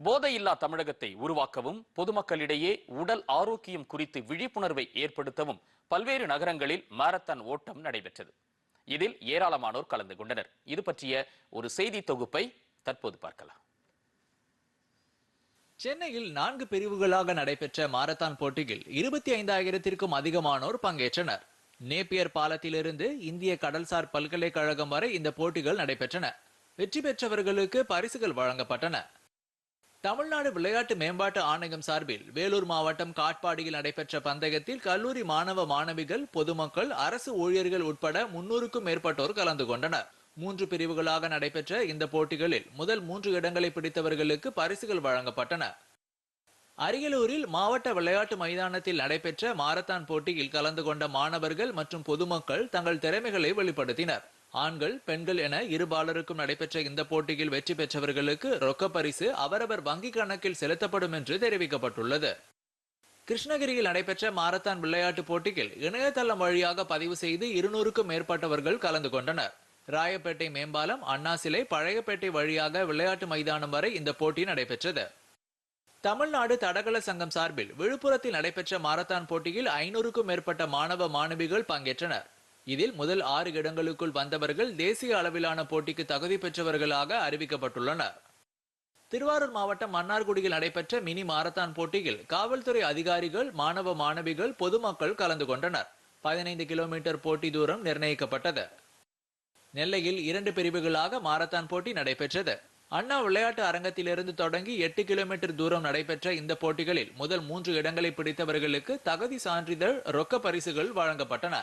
போதையில்லா தமிழகத்தை உருவாக்கவும் பொதுமக்களிடையே உடல் ஆரோக்கியம் குறித்து விழிப்புணர்வை ஏற்படுத்தவும் பல்வேறு நகரங்களில் மாரத்தான் ஓட்டம் நடைபெற்றது. இதில் ஏராளமானோர் கலந்து கொண்டனர். இது பற்றிய ஒரு செய்தி தொகுப்பை தற்போது பார்க்கலாம். சென்னையில் 4 பிரிவுகளாக நடைபெற்ற மாரத்தான் போட்டியில் 25,000த்திற்கும் அதிகமானோர் பங்கேற்றனர். நேப்பியர் பாலத்திலிருந்து இந்திய கடல்சார் பல்கலைக்கழகம் வரை இந்த போட்டிகள் நடைபெற்றன. வெற்றி பெற்றவர்களுக்கு பரிசுகள் வழங்கப்பட்டன. தமிழ்நாடு விளையாட்டு மேம்பாட்டு ஆணையம் சார்பில் வேலூர் மாவட்டம் காட்பாடியில் நடைபெற்ற பந்தயத்தில் கல்லூரி மாணவ மாணவிகள், பொதுமக்கள், அரசு ஊழியர்கள் உட்பட 300க்கும் மேற்பட்டோர் கலந்து கொண்டனர். 3 பிரிவுகளாக நடைபெற்ற இந்த போட்டிகளில் முதல் 3 இடங்களை பிடித்தவர்களுக்கு பரிசுகள் வழங்கப்பட்டன. அரியலூரில் மாவட்ட விளையாட்டு மைதானத்தில் நடைபெற்ற மாரத்தான் போட்டியில் கலந்து கொண்ட மாணவர்கள் மற்றும் பொதுமக்கள் தங்கள் திறமைகளை வெளிப்படுத்தினர். ஆண்கள், பெண்கள் என இருபாலருக்கும் நடைபெற்ற இந்த போட்டியில் வெற்றி பெற்றவர்களுக்கு ரொக்க பரிசு அவரவர் வங்கி கணக்கில் செலுத்தப்படும் என்று தெரிவிக்கப்பட்டுள்ளது. கிருஷ்ணகிரியில் நடைபெற்ற மாரத்தான் விளையாட்டு போட்டியில் இணையதளம் வழியாக பதிவு செய்து 200க்கும் மேற்பட்டவர்கள் கலந்து கொண்டனர். ராயப்பேட்டை மேம்பாலம், அண்ணா சிலை, பழையப்பேட்டை வழியாக விளையாட்டு மைதானம் வரை இந்த போட்டி நடைபெற்றது. தமிழ்நாடு தடகள சங்கம் சார்பில் விழுப்புரத்தில் நடைபெற்ற மாரத்தான் போட்டியில் 500க்கும் மேற்பட்ட மாணவ மாணவிகள் பங்கேற்றனர். இதில் முதல் 6 இடங்களுக்குள் வந்தவர்கள் தேசிய அளவிலான போட்டிக்கு தகுதி பெற்றவர்களாக அறிவிக்கப்பட்டுள்ளனர். திருவாரூர் மாவட்டம் மன்னார்குடியில் நடைபெற்ற மினி மாரத்தான் போட்டியில் காவல்துறை அதிகாரிகள், மாணவ மாணவிகள், பொதுமக்கள் கலந்து கொண்டனர். 15 கிலோமீட்டர் போட்டி தூரம் நிர்ணயிக்கப்பட்டது. நெல்லையில் 2 பிரிவுகளாக மாரத்தான் போட்டி நடைபெற்றது. அண்ணா விளையாட்டு அரங்கத்திலிருந்து தொடங்கி 8 கிலோமீட்டர் தூரம் நடைபெற்ற இந்த போட்டிகளில் முதல் 3 இடங்களை பிடித்தவர்களுக்கு தகுதி சான்றிதழ், ரொக்க பரிசுகள் வழங்கப்பட்டன.